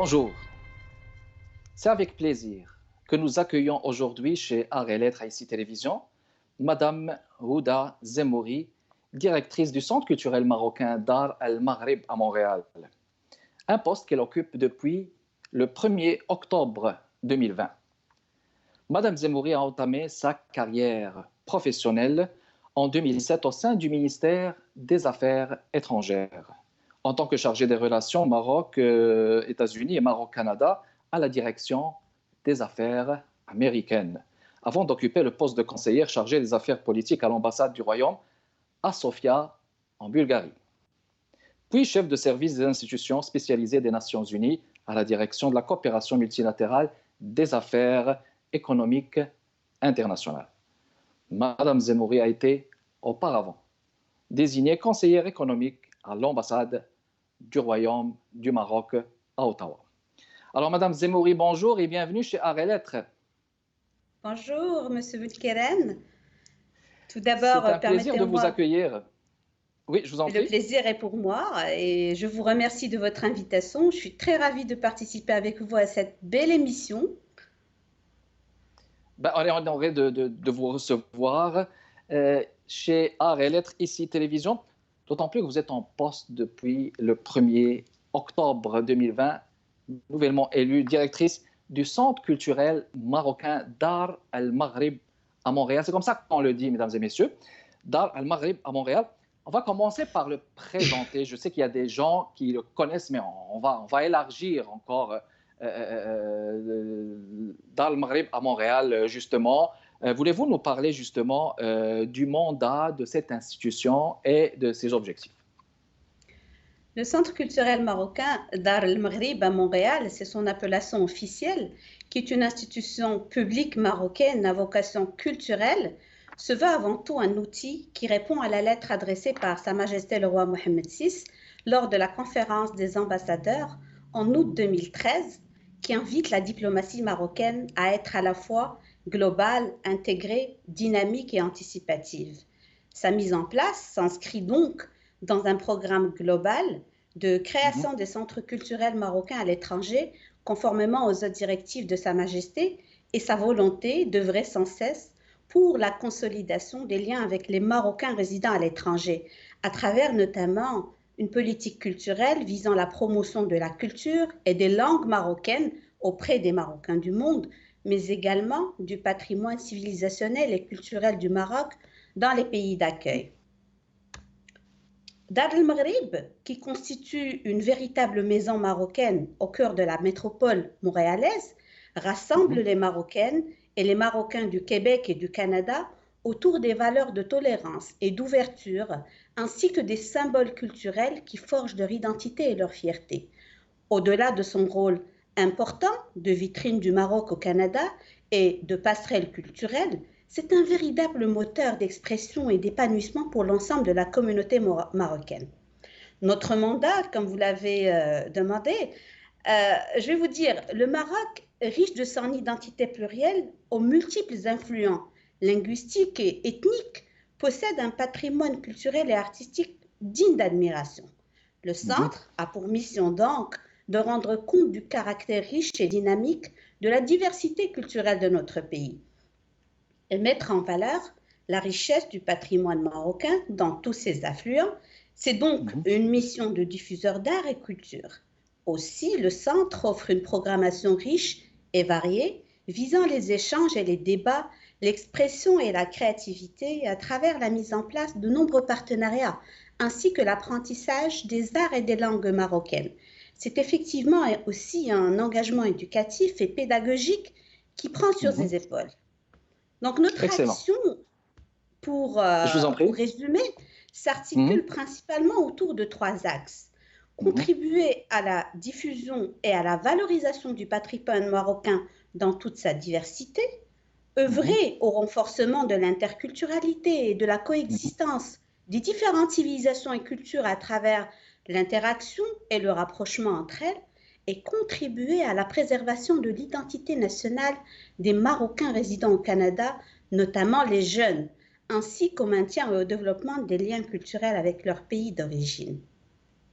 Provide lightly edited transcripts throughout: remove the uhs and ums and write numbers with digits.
Bonjour, c'est avec plaisir que nous accueillons aujourd'hui chez Art et Lettres ici Télévision Madame Houda Zemouri, directrice du Centre culturel marocain Dar al-Maghrib à Montréal, un poste qu'elle occupe depuis le 1er octobre 2020. Madame Zemouri a entamé sa carrière professionnelle en 2007 au sein du ministère des Affaires étrangères, en tant que chargée des relations Maroc-États-Unis et Maroc-Canada à la direction des affaires américaines, avant d'occuper le poste de conseillère chargée des affaires politiques à l'ambassade du Royaume à Sofia, en Bulgarie. Puis chef de service des institutions spécialisées des Nations Unies à la direction de la coopération multilatérale des affaires économiques internationales. Madame Zemouri a été auparavant désignée conseillère économique à l'ambassade du Royaume du Maroc à Ottawa. Alors, Madame Zemouri, bonjour et bienvenue chez Art et Lettres. Bonjour, Monsieur Boulkeren. Tout d'abord, c'est un plaisir de vous accueillir. Oui, je vous en prie. Le plaisir est pour moi et je vous remercie de votre invitation. Je suis très ravie de participer avec vous à cette belle émission. On est honoré de vous recevoir chez Art et Lettres, ici Télévision, d'autant plus que vous êtes en poste depuis le 1er octobre 2020, nouvellement élue directrice du Centre culturel marocain Dar al-Maghrib à Montréal. C'est comme ça qu'on le dit, mesdames et messieurs, Dar al-Maghrib à Montréal. On va commencer par le présenter. Je sais qu'il y a des gens qui le connaissent, mais on va élargir encore Dar al-Maghrib à Montréal, justement. Voulez-vous nous parler justement du mandat de cette institution et de ses objectifs? Le Centre culturel marocain Dar al-Maghrib à Montréal, c'est son appellation officielle, qui est une institution publique marocaine à vocation culturelle, se veut avant tout un outil qui répond à la lettre adressée par Sa Majesté le roi Mohammed VI lors de la conférence des ambassadeurs en août 2013, qui invite la diplomatie marocaine à être à la fois globale, intégrée, dynamique et anticipative. Sa mise en place s'inscrit donc dans un programme global de création des centres culturels marocains à l'étranger, conformément aux autres directives de Sa Majesté, et sa volonté d'œuvrer sans cesse pour la consolidation des liens avec les Marocains résidant à l'étranger, à travers notamment une politique culturelle visant la promotion de la culture et des langues marocaines auprès des Marocains du monde, mais également du patrimoine civilisationnel et culturel du Maroc dans les pays d'accueil. Dar al-Maghrib, qui constitue une véritable maison marocaine au cœur de la métropole montréalaise, rassemble les Marocaines et les Marocains du Québec et du Canada autour des valeurs de tolérance et d'ouverture, ainsi que des symboles culturels qui forgent leur identité et leur fierté. Au-delà de son rôle important de vitrine du Maroc au Canada et de passerelle culturelle, c'est un véritable moteur d'expression et d'épanouissement pour l'ensemble de la communauté marocaine. Notre mandat, comme vous l'avez demandé, je vais vous dire, le Maroc, riche de son identité plurielle, aux multiples influents linguistiques et ethniques, possède un patrimoine culturel et artistique digne d'admiration. Le centre a pour mission donc de rendre compte du caractère riche et dynamique de la diversité culturelle de notre pays et mettre en valeur la richesse du patrimoine marocain dans tous ses affluents. C'est donc une mission de diffuseur d'art et culture. Aussi, le centre offre une programmation riche et variée, visant les échanges et les débats, l'expression et la créativité à travers la mise en place de nombreux partenariats, ainsi que l'apprentissage des arts et des langues marocaines. C'est effectivement aussi un engagement éducatif et pédagogique qui prend sur ses épaules. Donc notre action, pour résumer, s'articule principalement autour de 3 axes. Contribuer à la diffusion et à la valorisation du patrimoine marocain dans toute sa diversité, œuvrer au renforcement de l'interculturalité et de la coexistence des différentes civilisations et cultures à travers l'interaction et le rapprochement entre elles, et contribuer à la préservation de l'identité nationale des Marocains résidant au Canada, notamment les jeunes, ainsi qu'au maintien et au développement des liens culturels avec leur pays d'origine.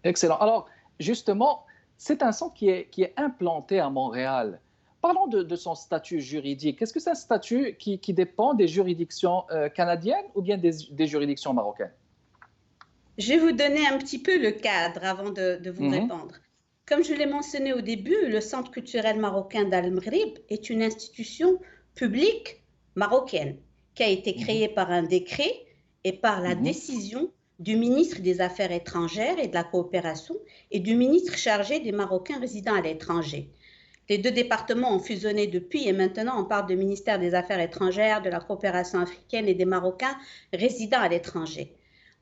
Excellent. Alors, justement, c'est un centre qui est implanté à Montréal. Parlons de son statut juridique. Est-ce que c'est un statut qui dépend des juridictions canadiennes ou bien des juridictions marocaines? Je vais vous donner un petit peu le cadre avant de vous Mhm, répondre. Comme je l'ai mentionné au début, le Centre culturel marocain d'Al-Maghrib est une institution publique marocaine qui a été mhm, créée par un décret et par la mhm, décision du ministre des Affaires étrangères et de la coopération et du ministre chargé des Marocains résidant à l'étranger. Les deux départements ont fusionné depuis et maintenant on parle du ministère des Affaires étrangères, de la coopération africaine et des Marocains résidant à l'étranger.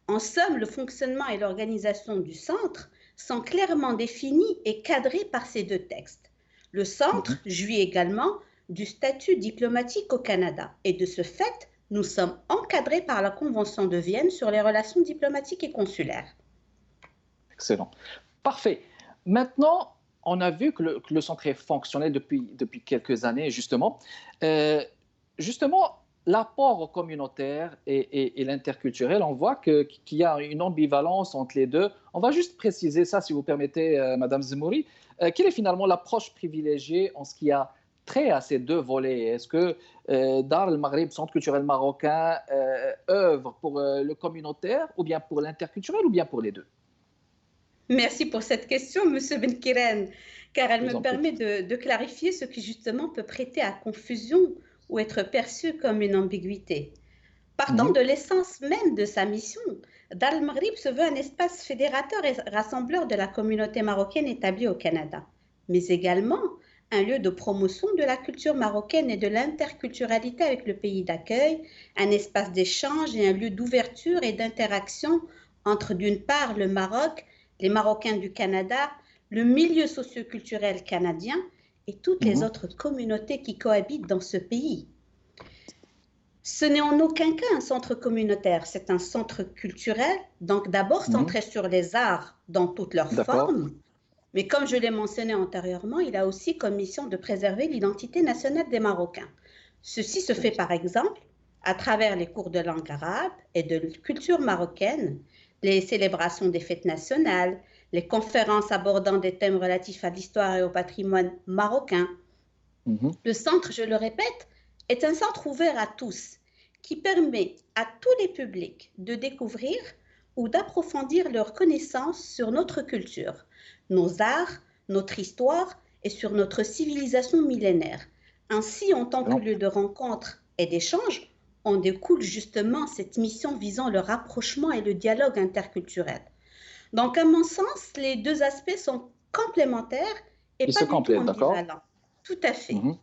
En somme, le fonctionnement et l'organisation du centre sont clairement définis et cadrés par ces deux textes. Le mhm. centre jouit également du statut diplomatique au Canada et de ce fait, nous sommes encadrés par la Convention de Vienne sur les relations diplomatiques et consulaires. Excellent. Parfait. Maintenant, on a vu que le centre est fonctionnel depuis quelques années, justement. Euh, justement, l'apport communautaire et l'interculturel, on voit qu'il y a une ambivalence entre les deux. On va juste préciser ça, si vous permettez, Madame Zemouri. Quelle est finalement l'approche privilégiée en ce qui a trait à ces deux volets? Est-ce que Dar el-Maghrib, Centre culturel marocain, œuvre pour le communautaire, ou bien pour l'interculturel, ou bien pour les deux? Merci pour cette question, Monsieur Benkiren, car elle Je vous me en prie. permet de clarifier ce qui justement peut prêter à confusion ou être perçu comme une ambiguïté. Partant Mhm, de l'essence même de sa mission, Dal Maghrib se veut un espace fédérateur et rassembleur de la communauté marocaine établie au Canada, mais également un lieu de promotion de la culture marocaine et de l'interculturalité avec le pays d'accueil, un espace d'échange et un lieu d'ouverture et d'interaction entre d'une part le Maroc, les Marocains du Canada, le milieu socioculturel canadien et toutes les mhm, autres communautés qui cohabitent dans ce pays. Ce n'est en aucun cas un centre communautaire, c'est un centre culturel, donc d'abord mhm. centré sur les arts dans toutes leurs D'accord. formes, mais comme je l'ai mentionné antérieurement, il a aussi comme mission de préserver l'identité nationale des Marocains. Ceci se fait Excellent. par exemple à travers les cours de langue arabe et de culture marocaine, les célébrations des fêtes nationales, les conférences abordant des thèmes relatifs à l'histoire et au patrimoine marocain. Mhm. Le centre, je le répète, est un centre ouvert à tous qui permet à tous les publics de découvrir ou d'approfondir leurs connaissances sur notre culture, nos arts, notre histoire et sur notre civilisation millénaire. Ainsi, en tant que Excellent. lieu de rencontre et d'échange, en découle justement cette mission visant le rapprochement et le dialogue interculturel. Donc, à mon sens, les deux aspects sont complémentaires et Ils se pas du tout complètent, d'accord? ambivalents. Tout à fait. Mhm.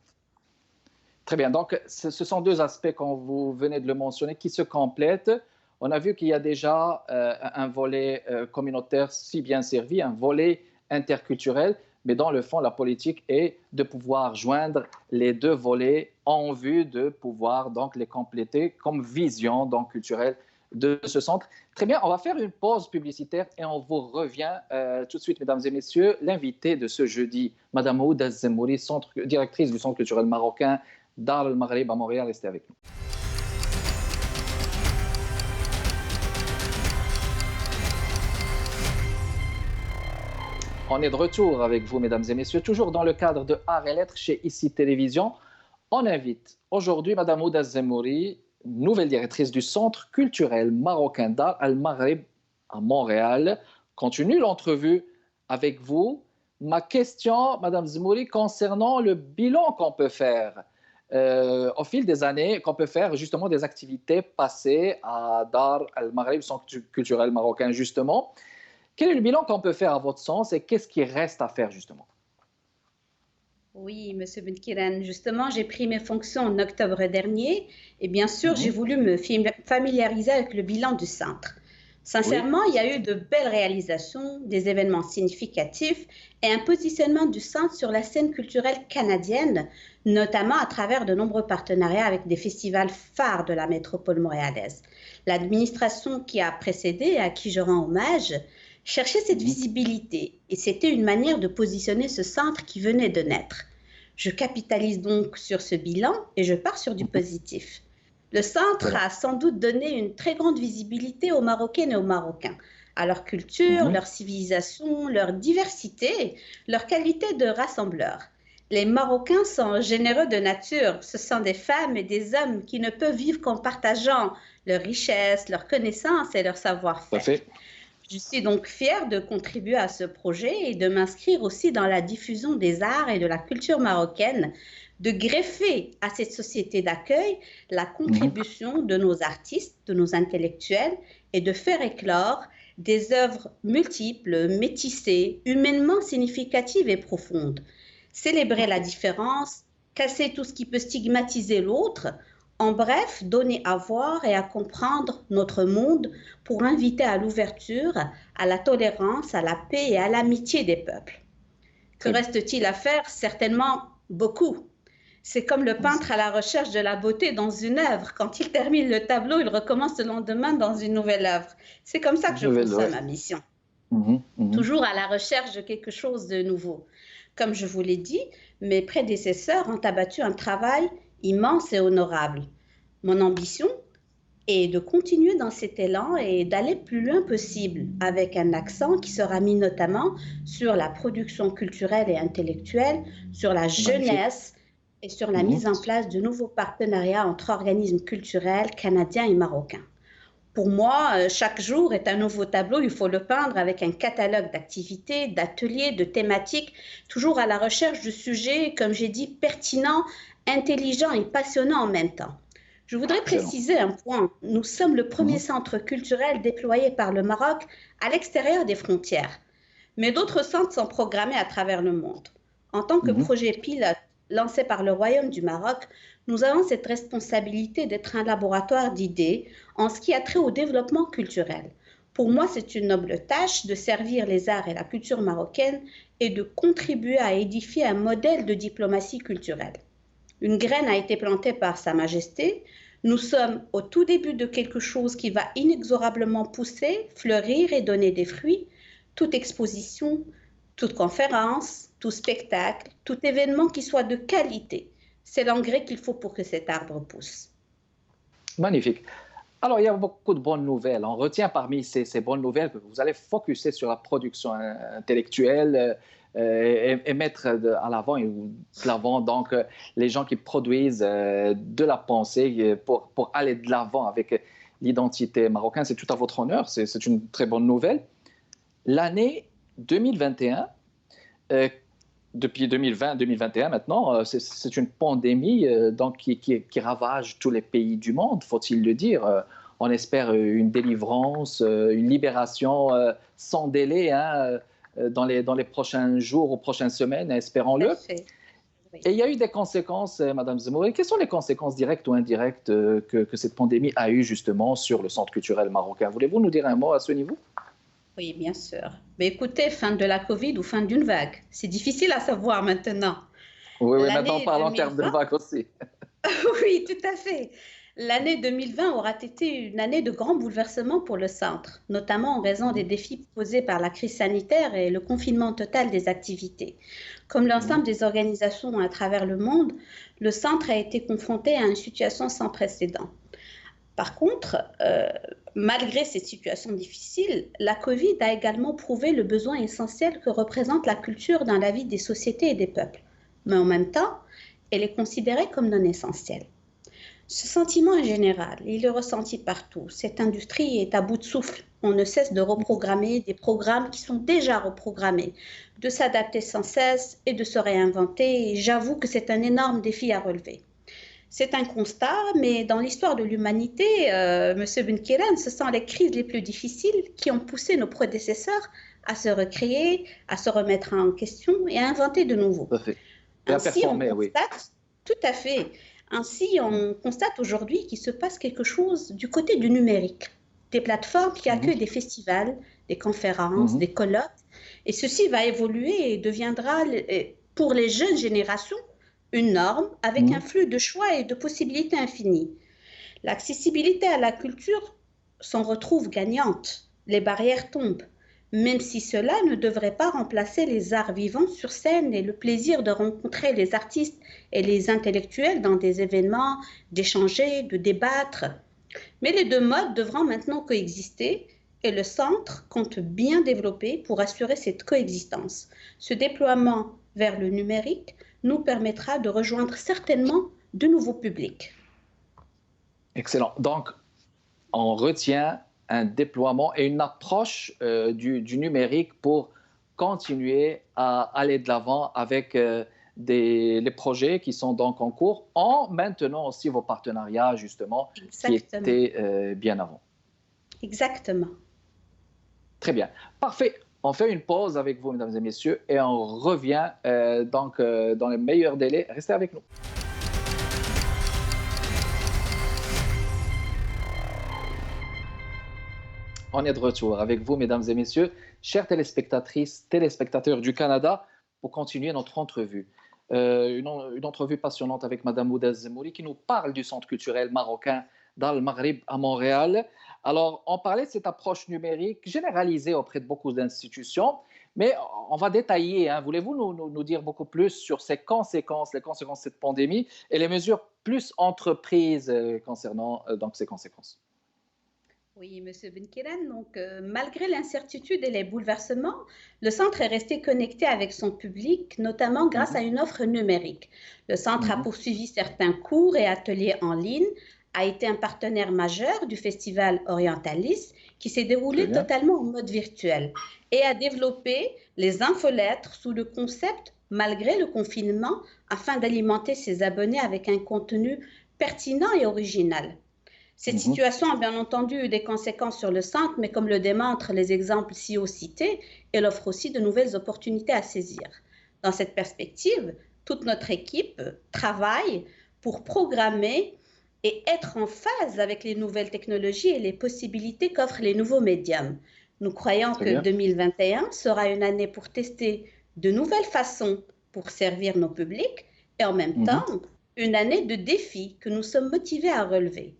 Très bien. Donc, ce sont deux aspects, quand vous venez de le mentionner, qui se complètent. On a vu qu'il y a déjà un volet communautaire si bien servi, un volet interculturel, mais dans le fond, la politique est de pouvoir joindre les deux volets en vue de pouvoir donc les compléter comme vision donc, culturelle de ce centre. Très bien, on va faire une pause publicitaire et on vous revient tout de suite, mesdames et messieurs. L'invité de ce jeudi, Madame Ouda Zemouri, directrice du Centre culturel marocain Dar el-Maghrib à Montréal. Restez avec nous. On est de retour avec vous, mesdames et messieurs, toujours dans le cadre de Art et Lettres chez ICI Télévision. On invite aujourd'hui Madame Ouda Zemouri, nouvelle directrice du Centre culturel marocain Dar el-Maghrib à Montréal. Continue l'entrevue avec vous. Ma question, Madame Zemouri, concernant le bilan qu'on peut faire au fil des années, qu'on peut faire justement des activités passées à Dar el-Maghrib, Centre culturel marocain justement. Quel est le bilan qu'on peut faire à votre sens et qu'est-ce qui reste à faire justement? Oui, Monsieur Benkiran, justement, j'ai pris mes fonctions en octobre dernier et bien sûr, j'ai Mhm. voulu me familiariser avec le bilan du centre. Oui. Sincèrement, il y a eu de belles réalisations, des événements significatifs et un positionnement du centre sur la scène culturelle canadienne, notamment à travers de nombreux partenariats avec des festivals phares de la métropole montréalaise. L'administration qui a précédé et à qui je rends hommage cherchait cette Mhm. visibilité et c'était une manière de positionner ce centre qui venait de naître. Je capitalise donc sur ce bilan et je pars sur du Mhm. positif. Le centre Excellent. a sans doute donné une très grande visibilité aux Marocaines et aux Marocains, à leur culture, leur civilisation, leur diversité, leur qualité de rassembleurs. Les Marocains sont généreux de nature. Ce sont des femmes et des hommes qui ne peuvent vivre qu'en partageant leurs richesses, leurs connaissances et leur Tout à savoir-faire. fait. Je suis donc fière de contribuer à ce projet et de m'inscrire aussi dans la diffusion des arts et de la culture marocaine, de greffer à cette société d'accueil la contribution de nos artistes, de nos intellectuels et de faire éclore des œuvres multiples, métissées, humainement significatives et profondes. Célébrer la différence, casser tout ce qui peut stigmatiser l'autre, en bref, donner à voir et à comprendre notre monde pour inviter à l'ouverture, à la tolérance, à la paix et à l'amitié des peuples. Que reste-t-il à faire? Certainement beaucoup. C'est comme le peintre à la recherche de la beauté dans une œuvre. Quand il termine le tableau, il recommence le lendemain dans une nouvelle œuvre. C'est comme ça que je conçois ma mission. Toujours à la recherche de quelque chose de nouveau. Comme je vous l'ai dit, mes prédécesseurs ont abattu un travail immense et honorable. Mon ambition est de continuer dans cet élan et d'aller plus loin possible, avec un accent qui sera mis notamment sur la production culturelle et intellectuelle, sur la jeunesse et sur la mise en place de nouveaux partenariats entre organismes culturels canadiens et marocains. Pour moi, chaque jour est un nouveau tableau, il faut le peindre avec un catalogue d'activités, d'ateliers, de thématiques, toujours à la recherche de sujets, comme j'ai dit, pertinents, intelligents et passionnants en même temps. Je voudrais préciser un point. Nous sommes le premier centre culturel déployé par le Maroc à l'extérieur des frontières. Mais d'autres centres sont programmés à travers le monde. En tant que projet pilote lancé par le Royaume du Maroc, nous avons cette responsabilité d'être un laboratoire d'idées en ce qui a trait au développement culturel. Pour moi, c'est une noble tâche de servir les arts et la culture marocaine et de contribuer à édifier un modèle de diplomatie culturelle. Une graine a été plantée par Sa Majesté. Nous sommes au tout début de quelque chose qui va inexorablement pousser, fleurir et donner des fruits. Toute exposition, toute conférence, tout spectacle, tout événement qui soit de qualité, c'est l'engrais qu'il faut pour que cet arbre pousse. Magnifique. Alors, il y a beaucoup de bonnes nouvelles. On retient parmi ces bonnes nouvelles que vous allez focuser sur la production intellectuelle et mettre à l'avant donc les gens qui produisent de la pensée pour aller de l'avant avec l'identité marocaine. C'est tout à votre honneur, c'est une très bonne nouvelle. L'année 2021, depuis 2020-2021 maintenant, c'est une pandémie donc qui ravage tous les pays du monde, faut-il le dire. On espère une délivrance, une libération sans délai dans les prochains jours ou prochaines semaines, espérons-le. Oui. Et il y a eu des conséquences, Madame Zemouri. Quelles sont les conséquences directes ou indirectes que cette pandémie a eues justement sur le centre culturel marocain? Voulez-vous nous dire un mot à ce niveau? Oui, bien sûr. Mais écoutez, fin de la Covid ou fin d'une vague, c'est difficile à savoir maintenant. Oui, maintenant on parle en termes de vague aussi. Oui, tout à fait. L'année 2020 aura été une année de grands bouleversements pour le centre, notamment en raison des défis posés par la crise sanitaire et le confinement total des activités. Comme l'ensemble des organisations à travers le monde, le centre a été confronté à une situation sans précédent. Par contre, malgré ces situations difficiles, la Covid a également prouvé le besoin essentiel que représente la culture dans la vie des sociétés et des peuples. Mais en même temps, elle est considérée comme non essentielle. Ce sentiment est général, il est ressenti partout. Cette industrie est à bout de souffle. On ne cesse de reprogrammer des programmes qui sont déjà reprogrammés, de s'adapter sans cesse et de se réinventer. Et j'avoue que c'est un énorme défi à relever. C'est un constat, mais dans l'histoire de l'humanité, Monsieur Benkiran, ce sont les crises les plus difficiles qui ont poussé nos prédécesseurs à se recréer, à se remettre en question et à inventer de nouveau. Ainsi, on constate, tout à fait. Ainsi, on constate aujourd'hui qu'il se passe quelque chose du côté du numérique. Des plateformes qui accueillent des festivals, des conférences, des colloques. Et ceci va évoluer et deviendra, pour les jeunes générations, une norme avec un flux de choix et de possibilités infinies. L'accessibilité à la culture s'en retrouve gagnante. Les barrières tombent, même si cela ne devrait pas remplacer les arts vivants sur scène et le plaisir de rencontrer les artistes et les intellectuels dans des événements, d'échanger, de débattre. Mais les deux modes devront maintenant coexister et le centre compte bien développer pour assurer cette coexistence. Ce déploiement vers le numérique nous permettra de rejoindre certainement de nouveaux publics. Excellent. Donc, on retient un déploiement et une approche du numérique pour continuer à aller de l'avant avec les projets qui sont donc en cours, en maintenant aussi vos partenariats, justement, qui Exactement. étaient bien avant. Exactement. Très bien. Parfait. On fait une pause avec vous, mesdames et messieurs, et on revient dans les meilleurs délais. Restez avec nous. On est de retour avec vous, mesdames et messieurs, chères téléspectatrices, téléspectateurs du Canada, pour continuer notre entrevue. Une entrevue passionnante avec Madame Houda Zemouri qui nous parle du Centre culturel marocain d'Al Maghrib à Montréal. Alors, on parlait de cette approche numérique généralisée auprès de beaucoup d'institutions, mais on va détailler. Hein. Voulez-vous nous dire beaucoup plus sur ces conséquences, les conséquences de cette pandémie et les mesures plus entreprises concernant donc ces conséquences? Oui, Monsieur Benkiran, donc malgré l'incertitude et les bouleversements, le centre est resté connecté avec son public, notamment grâce à une offre numérique. Le centre a poursuivi certains cours et ateliers en ligne, a été un partenaire majeur du festival Orientalis qui s'est déroulé totalement en mode virtuel et a développé les infolettres sous le concept malgré le confinement afin d'alimenter ses abonnés avec un contenu pertinent et original. Cette situation a bien entendu eu des conséquences sur le centre, mais comme le démontrent les exemples ci-haut cités, elle offre aussi de nouvelles opportunités à saisir. Dans cette perspective, toute notre équipe travaille pour programmer et être en phase avec les nouvelles technologies et les possibilités qu'offrent les nouveaux médiums. Nous croyons que 2021 sera une année pour tester de nouvelles façons pour servir nos publics et en même temps, une année de défis que nous sommes motivés à relever.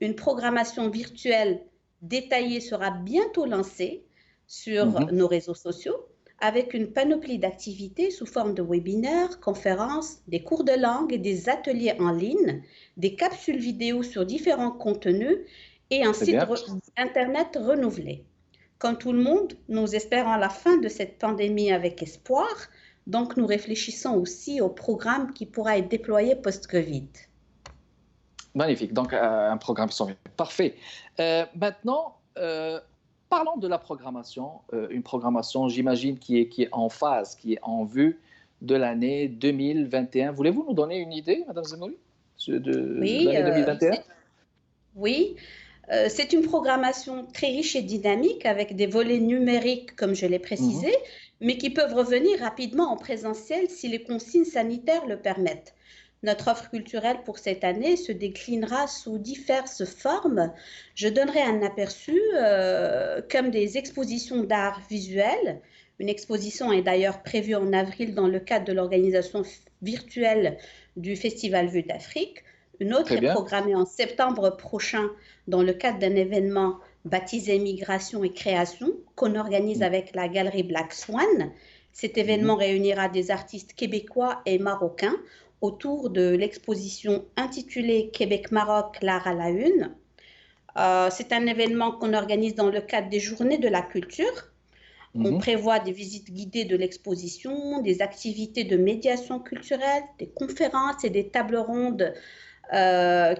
Une programmation virtuelle détaillée sera bientôt lancée sur nos réseaux sociaux avec une panoplie d'activités sous forme de webinaires, conférences, des cours de langue et des ateliers en ligne, des capsules vidéo sur différents contenus et un site internet renouvelé. Comme tout le monde, nous espérons la fin de cette pandémie avec espoir, donc nous réfléchissons aussi au programme qui pourra être déployé post-Covid. Magnifique. Donc, un programme qui sont parfait. Maintenant, parlons de la programmation. Une programmation, j'imagine, qui est en phase, qui est en vue de l'année 2021. Voulez-vous nous donner une idée, Madame Zemouri, de l'année 2021? Oui. C'est une programmation très riche et dynamique avec des volets numériques, comme je l'ai précisé, mais qui peuvent revenir rapidement en présentiel si les consignes sanitaires le permettent. Notre offre culturelle pour cette année se déclinera sous diverses formes. Je donnerai un aperçu comme des expositions d'art visuel. Une exposition est d'ailleurs prévue en avril dans le cadre de l'organisation virtuelle du Festival Vue d'Afrique. Une autre est programmée en septembre prochain dans le cadre d'un événement baptisé Migration et Création qu'on organise avec la galerie Black Swan. Cet événement réunira des artistes québécois et marocains autour de l'exposition intitulée Québec-Maroc, l'art à la une. C'est un événement qu'on organise dans le cadre des Journées de la culture. On prévoit des visites guidées de l'exposition, des activités de médiation culturelle, des conférences et des tables rondes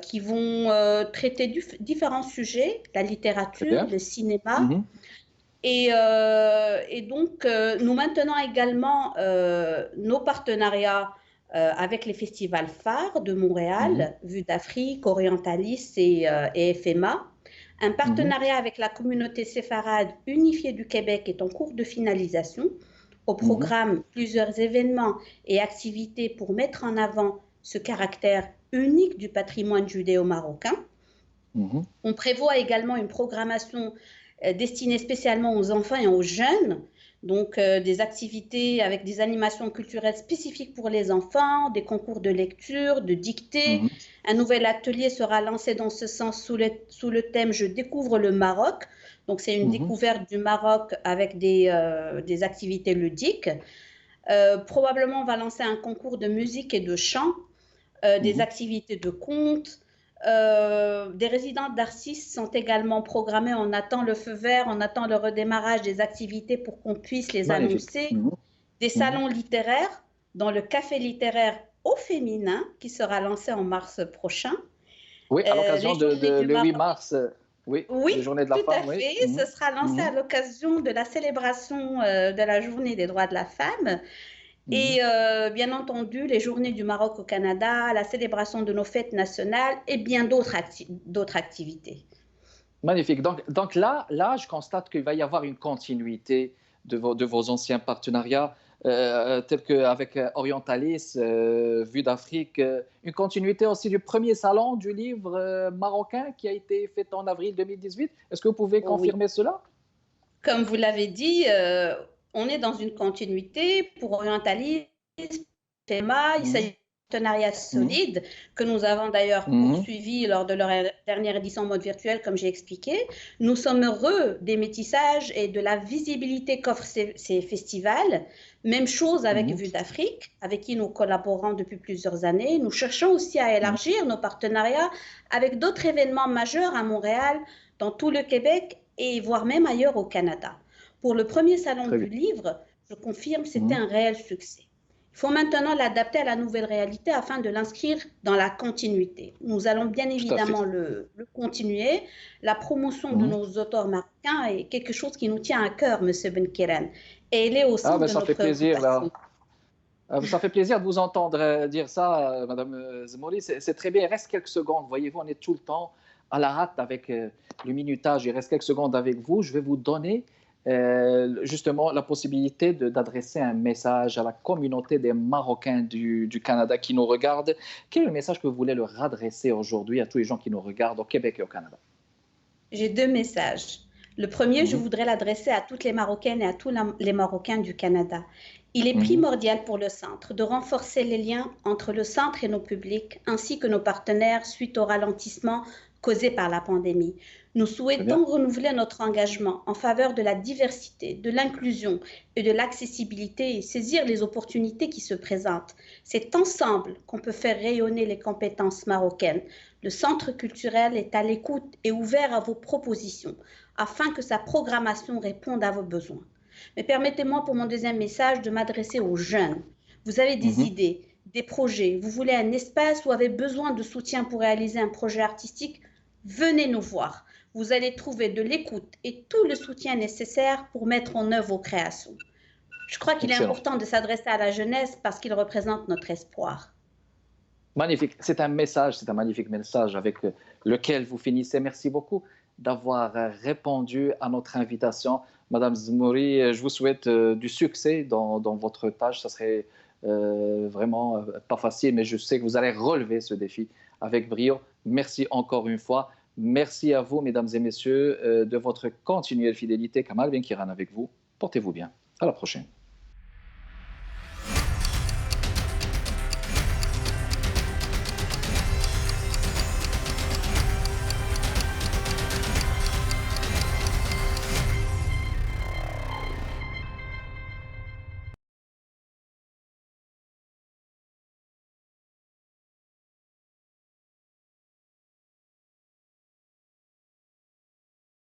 qui vont traiter différents sujets, la littérature, le cinéma. Et donc, nous maintenons également nos partenariats avec les festivals phares de Montréal, Vue d'Afrique, Orientalis et FMA. Un partenariat avec la communauté séfarade unifiée du Québec est en cours de finalisation. Au programme, plusieurs événements et activités pour mettre en avant ce caractère unique du patrimoine judéo-marocain. On prévoit également une programmation destinée spécialement aux enfants et aux jeunes, donc des activités avec des animations culturelles spécifiques pour les enfants, des concours de lecture, de dictée. Un nouvel atelier sera lancé dans ce sens sous le thème « Je découvre le Maroc ». Donc c'est une découverte du Maroc avec des activités ludiques. Probablement on va lancer un concours de musique et de chant, des activités de conte, Des résidences d'artistes sont également programmées. On attend le feu vert, on attend le redémarrage des activités pour qu'on puisse les Magnifique. annoncer. Des salons littéraires, dont le café littéraire au féminin, qui sera lancé en mars prochain. Oui, à Les l'occasion journées du le 8 Maroc. mars, oui, Oui, les journées de la tout à femme, oui. fait. Ce sera lancé à l'occasion de la célébration de la journée des droits de la femme. Et bien entendu, les journées du Maroc au Canada, la célébration de nos fêtes nationales et bien d'autres activités. Magnifique. Donc là, je constate qu'il va y avoir une continuité de vos anciens partenariats, tels qu'avec Orientalis, Vue d'Afrique, une continuité aussi du premier salon du livre marocain qui a été fait en avril 2018. Est-ce que vous pouvez Oui. confirmer cela? Comme vous l'avez dit, on est dans une continuité pour Orientalis, FEMA. Il s'agit d'un partenariat solide que nous avons d'ailleurs poursuivi lors de leur dernière édition en mode virtuel, comme j'ai expliqué. Nous sommes heureux des métissages et de la visibilité qu'offrent ces festivals. Même chose avec Vue d'Afrique, avec qui nous collaborons depuis plusieurs années. Nous cherchons aussi à élargir nos partenariats avec d'autres événements majeurs à Montréal, dans tout le Québec et voire même ailleurs au Canada. Pour le premier salon du livre, je confirme, c'était un réel succès. Il faut maintenant l'adapter à la nouvelle réalité afin de l'inscrire dans la continuité. Nous allons bien évidemment le continuer. La promotion de nos auteurs marocains est quelque chose qui nous tient à cœur, M. Benkiran, et elle est au centre de notre préoccupation. Ça fait plaisir de vous entendre dire ça, Madame Zemouri. C'est très bien. Il reste quelques secondes. Voyez-vous, on est tout le temps à la hâte avec le minutage. Il reste quelques secondes avec vous. Je vais vous donner justement la possibilité d'adresser un message à la communauté des Marocains du Canada qui nous regardent. Quel est le message que vous voulez leur adresser aujourd'hui à tous les gens qui nous regardent au Québec et au Canada? J'ai deux messages. Le premier, je voudrais l'adresser à toutes les Marocaines et à tous les Marocains du Canada. Il est primordial pour le centre de renforcer les liens entre le centre et nos publics, ainsi que nos partenaires suite au ralentissement causé par la pandémie. Nous souhaitons renouveler notre engagement en faveur de la diversité, de l'inclusion et de l'accessibilité et saisir les opportunités qui se présentent. C'est ensemble qu'on peut faire rayonner les compétences marocaines. Le centre culturel est à l'écoute et ouvert à vos propositions afin que sa programmation réponde à vos besoins. Mais permettez-moi pour mon deuxième message de m'adresser aux jeunes. Vous avez des idées, des projets, vous voulez un espace ou avez besoin de soutien pour réaliser un projet artistique, venez nous voir. Vous allez trouver de l'écoute et tout le soutien nécessaire pour mettre en œuvre vos créations. Je crois qu'il est important de s'adresser à la jeunesse parce qu'il représente notre espoir. Magnifique. C'est un message, c'est un magnifique message avec lequel vous finissez. Merci beaucoup d'avoir répondu à notre invitation. Madame Zemouri, je vous souhaite du succès dans votre tâche. Ça serait vraiment pas facile, mais je sais que vous allez relever ce défi avec brio. Merci encore une fois. Merci à vous, mesdames et messieurs, de votre continuelle fidélité. Kamal Benkiran avec vous. Portez-vous bien. À la prochaine.